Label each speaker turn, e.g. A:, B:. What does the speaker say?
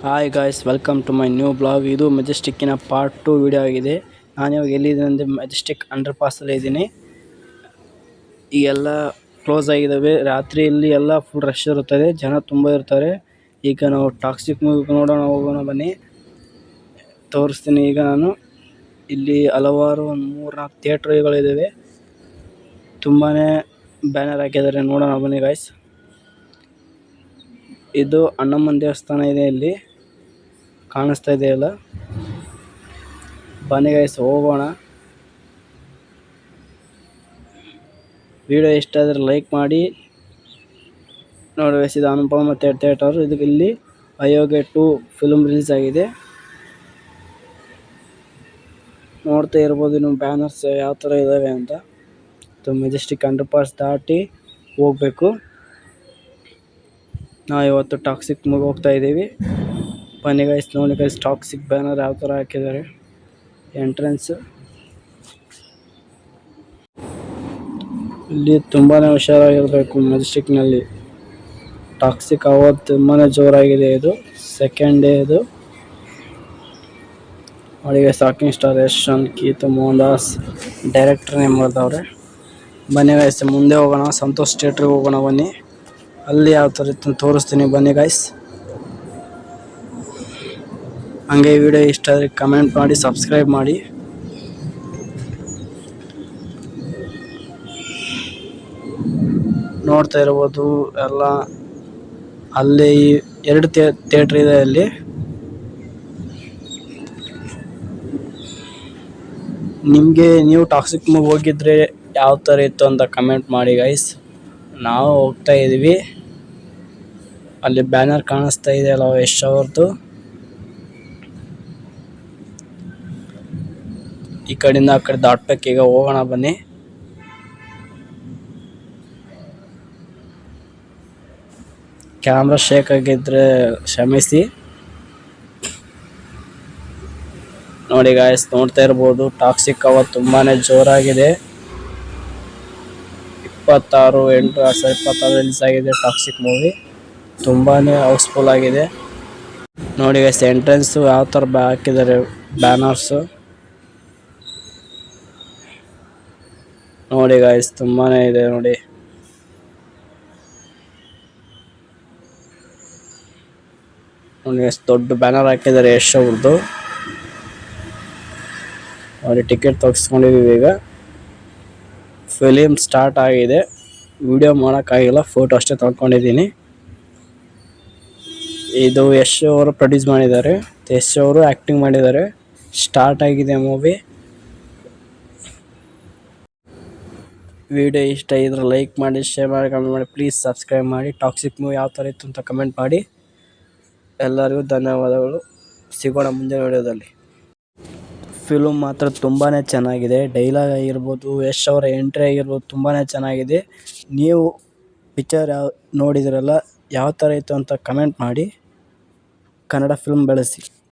A: Hi guys, welcome to my new vlog. ಇದು ಮೆಜೆಸ್ಟಿಕ್ಕಿನ part 2 video ಆಗಿದೆ. ನಾನು ಇವಾಗ ಎಲ್ಲಿದ್ದೀನಿ ಅಂದರೆ ಮೆಜೆಸ್ಟಿಕ್ ಅಂಡರ್ ಪಾಸಲ್ಲಿ ಇದ್ದೀನಿ. ಈಗೆಲ್ಲ ಕ್ಲೋಸ್ ಆಗಿದ್ದಾವೆ. ರಾತ್ರಿಯಲ್ಲಿ ಎಲ್ಲ ಫುಲ್ ರಶ್ ಇರುತ್ತದೆ, ಜನ ತುಂಬ ಇರ್ತಾರೆ. ಈಗ ನಾವು ಟಾಕ್ಸಿಕ್ ಮೂವಿ ಹೋಗೋಣ ಬನ್ನಿ, ತೋರಿಸ್ತೀನಿ. ಈಗ ನಾನು ಇಲ್ಲಿ ಹಲವಾರು 3-4 ಥಿಯೇಟ್ರ್ಗಳಿದ್ದಾವೆ. ತುಂಬಾ ಬ್ಯಾನರ್ ಹಾಕಿದ್ದಾರೆ, ನೋಡೋಣ ಬನ್ನಿ ಗಾಯ್ಸ್. ಇದು ಅಣ್ಣಮ್ಮನ ದೇವಸ್ಥಾನ ಇದೆ, ಇಲ್ಲಿ ಕಾಣಿಸ್ತಾ ಇದೆಯಲ್ಲ. ಬನ್ನಿ ಗೈಸ್, ಹೋಗೋಣ. ವಿಡಿಯೋ ಇಷ್ಟ ಆದರೆ ಲೈಕ್ ಮಾಡಿ. ನೋಡಿ ಗೈಸ್, ಇದು ಅನುಪಮ ಥಿಯೇಟರ್. ಇಲ್ಲಿ ಅಯೋಗ್ಯ 2 ಫಿಲ್ಮ್ ರಿಲೀಸ್ ಆಗಿದೆ. ನೋಡ್ತಾ ಇರ್ಬೋದು ನೀವು ಬ್ಯಾನರ್ಸ್ ಯಾವ ಥರ ಇದ್ದಾವೆ ಅಂತ. ಮೆಜೆಸ್ಟಿಕ್ ಅಂಡರ್ ಪಾಸ್ ದಾಟಿ ಹೋಗಬೇಕು. ನಾವು ಇವತ್ತು ಟಾಕ್ಸಿಕ್ ಮೂವಿ ಹೋಗ್ತಾ ಇದ್ದೀವಿ. ಬನ್ನಿ ಗೈಸ್, ನೋಡಿ ಗೈಸ್, ಟಾಕ್ಸಿಕ್ ಬ್ಯಾನರ್ ಯಾವ ಥರ ಹಾಕಿದ್ದಾರೆ. ಎಂಟ್ರೆನ್ಸ್ ಇಲ್ಲಿ ತುಂಬಾ ಹುಷಾರಾಗಿರಬೇಕು. ಮೆಜೆಸ್ಟಿಕ್ನಲ್ಲಿ ಟಾಕ್ಸಿಕ್ ಅವತ್ತು ತುಂಬಾ ಜೋರಾಗಿದೆ. ಇದು ಸೆಕೆಂಡ್ ಡೇ. ಇದು ಅವಳಿಗೆ shocking star Yashwant Keith Mohan Das director name ಬರ್ದವ್ರೆ. ಬನ್ನಿ ಗೈಸ್, ಮುಂದೆ ಹೋಗೋಣ. ಸಂತೋಷ್ ಥಿಯೇಟ್ರಿಗೆ ಹೋಗೋಣ ಬನ್ನಿ. ಅಲ್ಲಿ ಯಾವ ಥರ ಇತ್ತು ತೋರಿಸ್ತೀನಿ, ಬನ್ನಿ ಗೈಸ್. ಹಂಗೆ ವಿಡಿಯೋ ಇಷ್ಟ ಆದರೆ ಕಮೆಂಟ್ ಮಾಡಿ, ಸಬ್ಸ್ಕ್ರೈಬ್ ಮಾಡಿ. ನೋಡ್ತಾ ಇರ್ಬೋದು ಎಲ್ಲ. ಅಲ್ಲಿ 2 ಥಿಯೇಟ್ರ್ ಇದೆ. ಅಲ್ಲಿ ನೀವು ಟಾಕ್ಸಿಕ್ ಮೂವಿ ಹೋಗಿದ್ರೆ ಯಾವ ಥರ ಇತ್ತು ಅಂತ ಕಮೆಂಟ್ ಮಾಡಿ ಗೈಸ್. ನಾವು ಹೋಗ್ತಾ ಇದ್ದೀವಿ. ಅಲ್ಲಿ ಬ್ಯಾನರ್ ಕಾಣಿಸ್ತಾ ಇದೆಯಲ್ಲ, ಯಶ್ ಅವ್ರದ್ದು. ಈ ಕಡೆಯಿಂದ ಆ ಕಡೆ ದಾಟ್ಬೇಕು. ಈಗ ಹೋಗೋಣ ಬನ್ನಿ. ಕ್ಯಾಮ್ರಾ ಶೇಕ್ ಆಗಿದ್ರೆ ಕ್ಷಮಿಸಿ. ನೋಡಿ ಗಾಯ್ಸ್, ನೋಡ್ತಾ ಇರ್ಬೋದು ಟಾಕ್ಸಿಕ್ ಅವತ್ತು ತುಂಬಾ ಜೋರಾಗಿದೆ. 26/8/2026 ರಿಲೀಸ್ ಆಗಿದೆ ಟಾಕ್ಸಿಕ್ ಮೂವಿ. ತುಂಬಾ ಹೌಸ್ಫುಲ್ ಆಗಿದೆ. ನೋಡಿ ಗೈಸ್, ಎಂಟ್ರೆನ್ಸು ಯಾವ ಥರ ಹಾಕಿದ್ದಾರೆ ಬ್ಯಾನರ್ಸು. ನೋಡಿ ಗಾಯ್ಸ್, ತುಂಬಾ ಇದೆ ನೋಡಿ. ನೋಡಿ ಎಷ್ಟು ದೊಡ್ಡ ಬ್ಯಾನರ್ ಹಾಕಿದ್ದಾರೆ ಯಶ್ ಅವ್ರದ್ದು. ನೋಡಿ, ಟಿಕೆಟ್ ತೆಗೆಸ್ಕೊಂಡಿದ್ದೀವಿ. ಈಗ ಫಿಲಿಮ್ ಸ್ಟಾರ್ಟ್ ಆಗಿದೆ. ವಿಡಿಯೋ ಮಾಡೋಕ್ಕಾಗಿಲ್ಲ, ಫೋಟೋ ಅಷ್ಟೇ ತೊಗೊಂಡಿದ್ದೀನಿ. ಇದು ಯಶ್ ಅವರು ಪ್ರೊಡ್ಯೂಸ್ ಮಾಡಿದ್ದಾರೆ, ಯಶ್ ಅವರು ಆ್ಯಕ್ಟಿಂಗ್ ಮಾಡಿದ್ದಾರೆ. ಸ್ಟಾರ್ಟ್ ಆಗಿದೆ ಮೂವಿ. ವಿಡಿಯೋ ಇಷ್ಟ ಇದ್ರೆ ಲೈಕ್ ಮಾಡಿ, ಶೇರ್ ಮಾಡಿ, ಕಮೆಂಟ್ ಮಾಡಿ. ಪ್ಲೀಸ್ ಸಬ್ಸ್ಕ್ರೈಬ್ ಮಾಡಿ. ಟಾಕ್ಸಿಕ್ ಮೂವಿ ಯಾವ ಥರ ಇತ್ತು ಅಂತ ಕಮೆಂಟ್ ಮಾಡಿ. ಎಲ್ಲರಿಗೂ ಧನ್ಯವಾದಗಳು. ಸಿಗೋಣ ಮುಂದಿನ ವಿಡಿಯೋದಲ್ಲಿ. ಫಿಲ್ಮ್ ಮಾತ್ರ ತುಂಬಾ ಚೆನ್ನಾಗಿದೆ. ಡೈಲಾಗ್ ಆಗಿರ್ಬೋದು, ಯಶ್ ಅವರ ಎಂಟ್ರಿ ಆಗಿರ್ಬೋದು, ತುಂಬಾ ಚೆನ್ನಾಗಿದೆ. ನೀವು ಪಿಕ್ಚರ್ ನೋಡಿದ್ರಲ್ಲ, ಯಾವ ಥರ ಇತ್ತು ಅಂತ ಕಮೆಂಟ್ ಮಾಡಿ. ಕನ್ನಡ ಫಿಲ್ಮ್ ಬೆಳೆಸಿ.